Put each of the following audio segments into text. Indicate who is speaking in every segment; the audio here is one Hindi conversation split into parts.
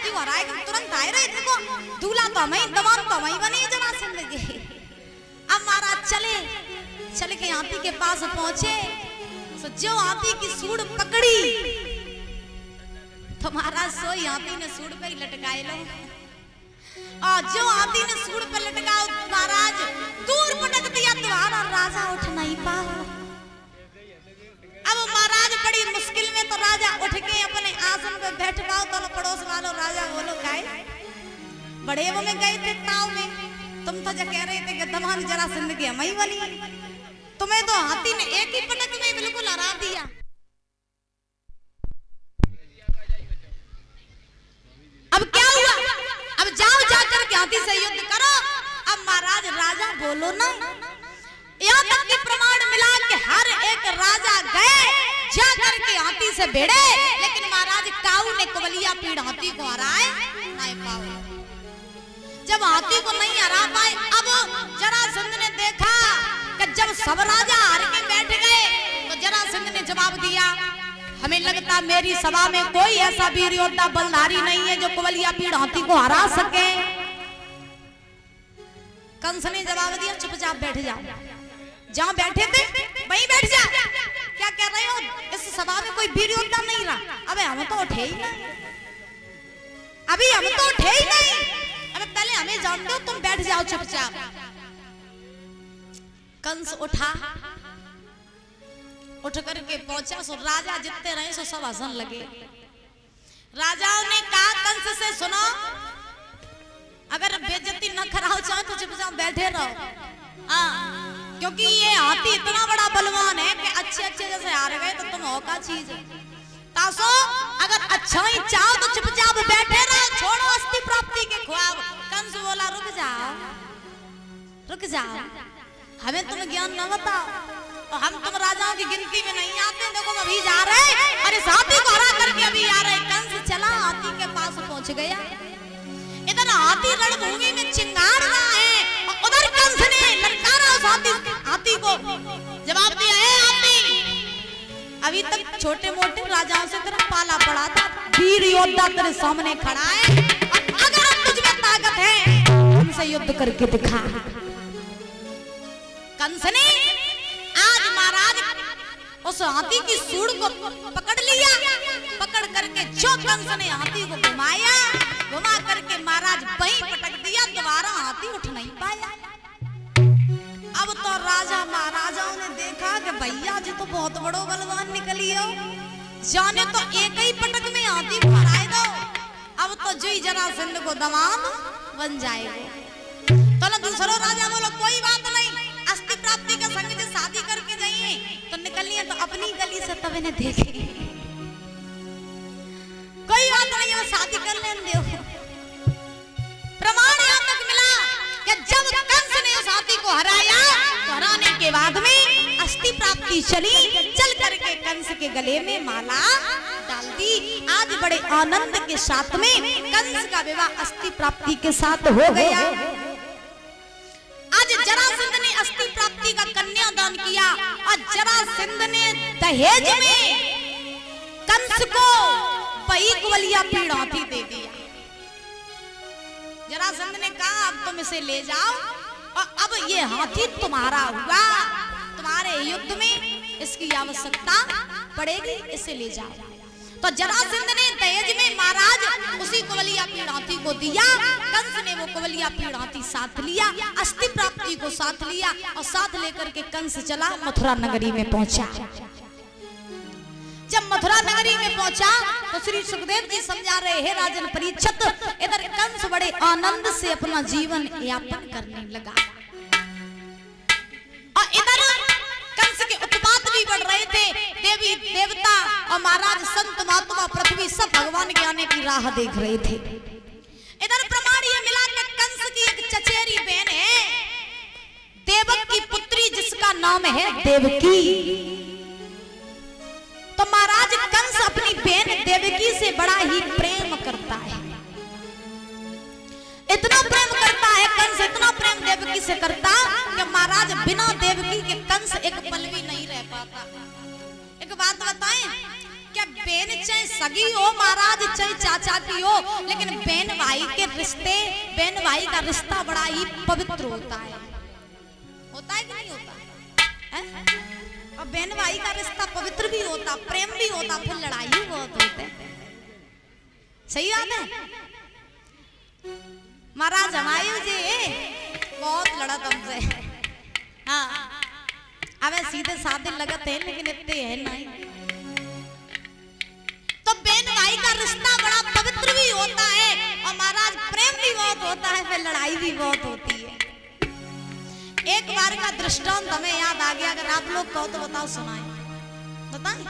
Speaker 1: हाथी को हराए तुरंत आए रहे देखो दूल्हा तो हमें दवान तो हमें बने जरासंध के। अब महाराज चले के हाथी के पास पहुंचे तो जो हाथी की सूंड पकड़ी तो महाराज सोई हाथी ने सूंड पे ही लटकाए लो और जो हाथी ने सूंड पे लटकाओ महाराज दूर पटक दिया तुम्हारा राजा उठ नहीं पाओ। अब महाराज बड़ी मुश्किल में तो राजा उठ के अपने आसन पे बैठ पाओ तो पड़ोस वालों राजा बोलो गाय बड़े वो में गए थे ताव में तुम तो जो कह रहे थे कि दमान जरासंध की हमारी बनी तुम्हें तो हाथी ने एक ही पटक में बिल्कुल हरा दिया। अब क्या हुआ अब जाओ जाकर के हाथी से युद्ध करो। अब महाराज राजा बोलो ना यहाँ तक कि प्रमाण मिला कि हर एक राजा गए जाकर के हाथी से भिड़े लेकिन महाराज काऊ ने कवलिया पीड़ हाथी को हराए नहीं पाए। जब हाथी को नहीं हरा पाए अब जरासंध ने देखा कि जब सब राजा हार के बैठ गए तो जरासंध ने जवाब दिया हमें लगता मेरी सभा में कोई ऐसा वीर योद्धा बलधारी नहीं है जो कवलिया पीड़ हाथी को हरा सके। कंस ने जवाब दिया चुपचाप बैठ जाओ जहां बैठे थे वहीं बैठ जा। क्या कह रहे हो इस सभा में कोई वीर योद्धा नहीं रहा। अबे हम तो उठे ही नहीं अभी हम तो उठे ही नहीं अबे पहले हमें जान दो तुम बैठ जाओ चुपचाप। कंस उठा उठ करके पहुंचा सो राजा जितने रहे सो सब हंसन लगे। राजाओं ने कहा कंस से सुनो अगर बेइज्जती न कराओ चाहे तो चुपचाप बैठे रहो क्योंकि ये हाथी इतना बड़ा बलवान है कि अच्छे जैसे हार गए तो तुम हो का चीज तासो अगर अच्छा ही चाहो तो चुपचाप बैठे रहो छोड़ो अस्थि प्राप्ति के ख्वाब। कंस बोला रुक जाओ हमें तुम ज्ञान न बताओ और हम तुम राजाओं की गिनती में नहीं आते देखो अभी जा रहे और इस हाथी को हरा करके अभी आ रहे। कंस चला हाथी के पास पहुंच गया। इधर हाथी रणभूमि में चिंगार रहा है और उधर कंस ने ललकारा उस हाथी को जवाब दिया है हाथी अभी तक छोटे मोटे राजाओं से तेरा पाला पड़ा था वीर योद्धा तेरे सामने खड़ा है अगर तुझ में ताकत है हमसे युद्ध करके दिखा। कंस ने आज महाराज उस हाथी की सूंड को पकड़ लिया। पकड़ करके जो कंस ने हाथी को घुमा करके महाराज वहीं पटक दिया दोबारा हाथी उठ नहीं पाया। अब तो राजा महाराजाओं ने देखा कि भैया जी तो बहुत बड़ो बलवान निकली हो जाने तो एक ही पटक में हाथी को हराए दो। अब तो जो जरासंध को दमाम बन जाएगा। तो दूसरो राजा बोलो कोई बात नहीं अस्थि प्राप्ति का संग से शादी करके जाइए तो निकलिए तो अपनी गली से तब इन्हें देखे कोई बात नहीं वो शादी कर लेने दो। प्रमाण यहाँ तक मिला कि जब कंस ने उस हाथी को हराया तो हराने के बाद में अस्थि प्राप्ति चली चल करके कंस के गले में माला डाल दी। आज बड़े आनंद के साथ में कंस का विवाह अस्थि प्राप्ति के साथ हो गया। आज जरासंध ने अस्थि प्राप्ति का कन्यादान किया और जरासंध ने दहेज में कंस को कवलिया पीड़ हाथी दे दिया। जरासंध ने कहा अब तुम इसे ले जाओ और अब ये हाथी तुम्हारा हुआ तुम्हारे युद्ध में इसकी आवश्यकता पड़ेगी इसे ले जाओ। तो जरासंध ने दहेज में महाराज उसी कवलिया पीड़ हाथी को दिया। कंस ने वो कवलिया पीड़ हाथी साथ लिया अस्थि प्राप्ति को साथ लिया और साथ लेकर के कंस चला मथुरा नगरी में पहुंचा। जब मथुरा नगरी में पहुंचा तो श्री सुखदेव जी समझा रहे हैं राजन परीक्षित इधर कंस बड़े आनंद से अपना जीवन यापन करने लगा और इधर कंस के उत्पात भी बढ़ रहे थे। देवी देवता और महाराज संत महात्मा पृथ्वी सब भगवान के आने की राह देख रहे थे। इधर प्रमाण ये मिला कि कंस की एक चचेरी बहन है देवक की पुत्री जिसका नाम है देवकी। तो महाराज कंस अपनी बहन देवकी से बड़ा ही प्रेम करता है। इतना प्रेम करता है कंस इतना प्रेम देवकी से करता कि महाराज बिना देवकी के कंस एक पल भी नहीं रह पाता। एक बात बताएं क्या बेन चाहे सगी हो महाराज चाहे चाचा की हो, लेकिन बेन भाई के रिश्ते, बेन भाई का रिश्ता बड़ा ही पवित्र होता है कि नहीं होता है? और बेन भाई का रिश्ता पवित्र भी होता, प्रेम भी होता, फिर लड़ाई भी बहुत होते। सही बात है। महाराज हमायूं जी बहुत लड़त हमसे, हाँ अब सीधे साधे लगत है लेकिन इतने है नहीं। तो बहन भाई का रिश्ता बड़ा पवित्र भी होता है और महाराज प्रेम भी बहुत होता है, फिर लड़ाई भी बहुत होती है। एक बार का दृष्टांत हमें याद आ गया, अगर आप लोग कहो तो बताओ, सुनाए बताएं।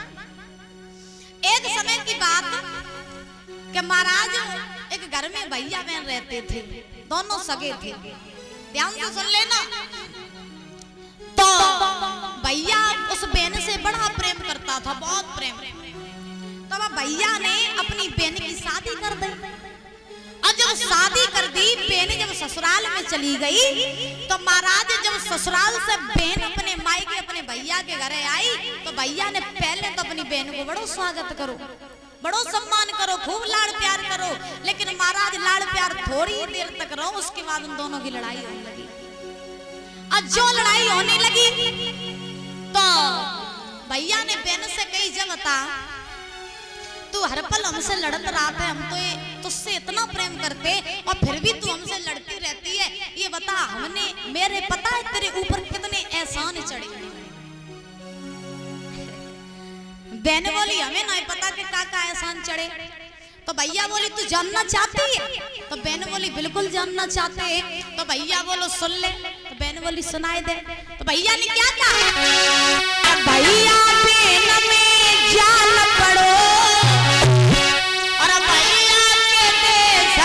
Speaker 1: एक समय की बात कि महाराज एक घर में भैया बहन रहते थे, दोनों सगे थे। ध्यान से सुन लेना। तो भैया उस बहन से बड़ा प्रेम करता था, बहुत प्रेम। तो भैया ने अपनी बहन की शादी कर दी। और जब शादी कर दी, बहन जब ससुराल में चली गई, तो महाराज जब ससुराल से बहन अपने मायके अपने भैया के घर आई, तो भैया ने पहले तो अपनी बहन को बड़ो स्वागत करो, बड़ो सम्मान करो, खूब लाड़ प्यार करो। लेकिन महाराज लाड़ प्यार थोड़ी देर तक रहो, उसके बाद उन दोनों की लड़ाई होने लगी। और जो लड़ाई होने लगी तो भैया ने बहन से कही, जब बता तू हर पल हमसे लड़त रहा है, हम तो तुझसे इतना प्रेम करते और फिर भी तू हमसे लड़ती रहती है, ये बता हमने, मेरे पता है तेरे ऊपर कितने एहसान चढ़े। बहन बोली हमें नहीं पता कि का एहसान चढ़े। तो भैया बोली तू जानना चाहती है? तो बहन बोली बिल्कुल जानना चाहते हैं। तो भैया बोलो सुन ले। तो बहन बोली सुनाई दे। तो भैया ने क्या कहा? भैया बहन में जान पड़ो और भैया के देश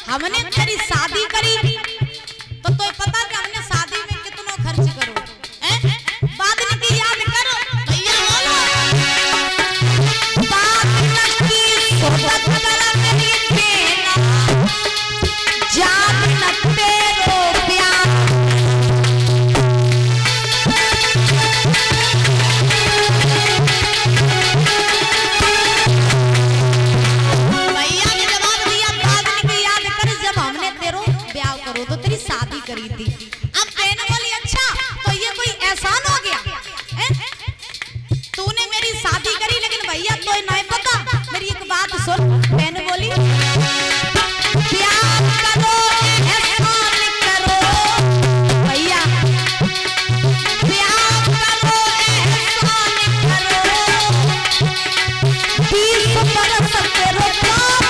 Speaker 1: हमने तेरी शादी करी तो तोय पता कि हमने शादी में कितना खर्च करो, बाद में की याद करो। भैया बोलो बात की सोबत कर मेरी बेना, जान न तेरो प्यार। तो तेरी शादी करी थी। अब बहन बोली अच्छा तो ये कोई एहसान हो गया, तूने मेरी शादी करी लेकिन भैया तो नहीं पता। मेरी एक बात सुन। बहन बोली प्यार करो एहसान करो भैया, प्यार करो एहसान करो, 20 बरस तेरो काम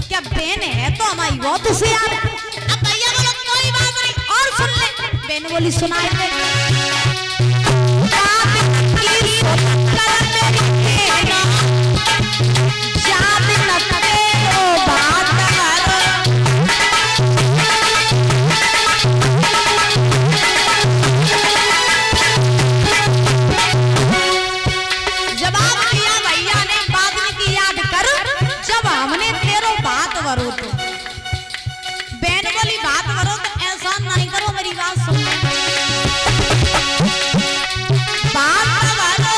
Speaker 1: क्या बहन है तो हमारी बहुत उसे याद। अब भैया बोलो कोई बात नहीं और सुन ले। बहन बोली सुनाई दे। जवाब दिया भैया ने, बाद में की याद कर जब हमने तेरो बात वरो। तो बहन बोली बात वरो तो एहसान नहीं करो, मेरी बात सुन ले। बात वरो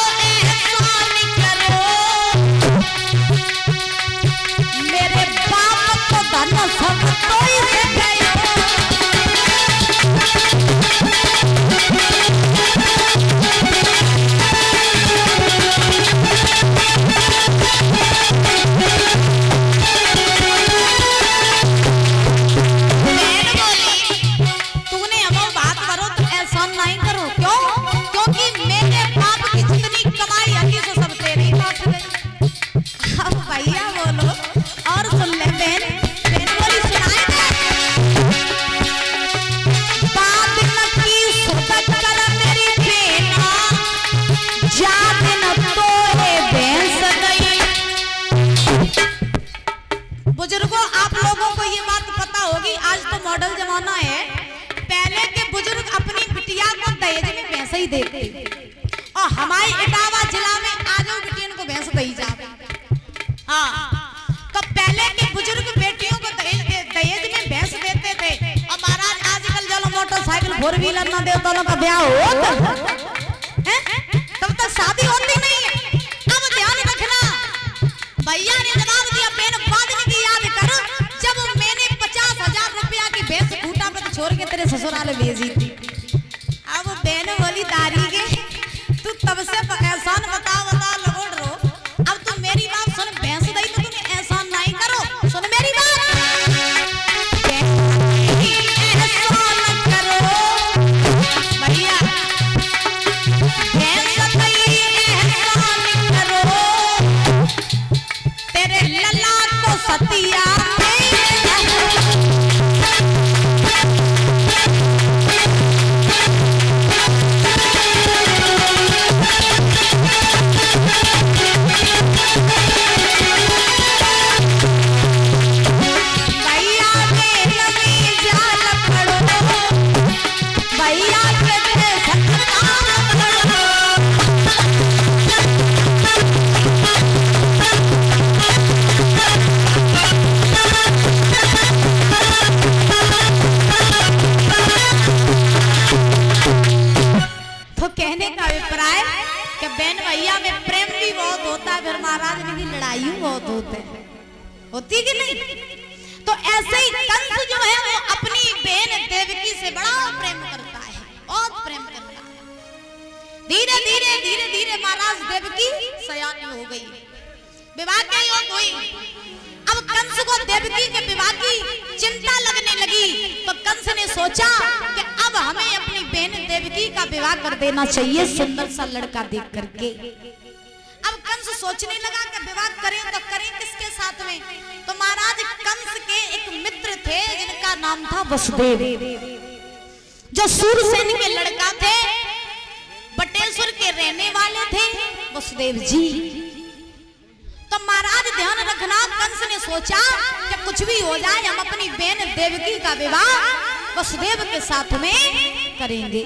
Speaker 1: बैठ गई। अब भैया बोलो और सुन ले बहन, बहन बोली सुनाए दे। बात न की सुबह कर मेरी बेना, जात न तो भैंस गई। बुजुर्गों आप लोगों को ये बात पता होगी, आज तो मॉडल जमाना है, पहले के बुजुर्ग अपनी बिटिया को दहेज में भैंस ही देते, और हमारे इटावा जिला में आज बिटियन को भैंस दही जावे। हाँ, तो पहले के बुजुर्ग बेटियों को दहेज में भैंस देते थे, और महाराज आजकल चलो मोटरसाइकिल 4 व्हीलर ना दे दोनों का ब्याह हो तब तक शादी होती नहीं है। अब ध्यान रखना, भैया ने जवाब दिया बहन बाद में की याद कर, जब मैंने 50,000 रुपया की भैंस खूटा पर छोड़ के तेरे ससुराल भेजी थी। अब बहन बोली तारी के तू तब से एहसान बता लगोड़ रो, अब तू मेरी बात सुन, भैंस दई तो तुम एहसान नहीं करो, सुन मेरी बात, एहसान करो भैया, भैंस दई एहसान करो, तेरे लला को सतिया होती कि नहीं। तो ऐसे ही कंस जो है वो अपनी बहन देवकी से बड़ा प्रेम करता है, बहुत प्रेम करता है। धीरे धीरे धीरे धीरे महाराज देवकी सयानी हो गई, विवाह के योग हुई। अब कंस को देवकी के विवाह की चिंता लगने लगी, तो कंस ने सोचा कि अब हमें अपनी बहन देवकी का विवाह कर देना चाहिए सुंदर सा लड़का देख करके। अब कंस सोचने लगा कि विवाह करें तो करें किसके साथ में। तो महाराज कंस के एक मित्र थे जिनका नाम था वसुदेव, जो सूरसेन के लड़का थे, बटेश्वर के रहने वाले थे वसुदेव जी। तो महाराज ध्यान रखना, कंस ने सोचा कि कुछ भी हो जाए हम अपनी बहन देवकी का विवाह वसुदेव के साथ में करेंगे।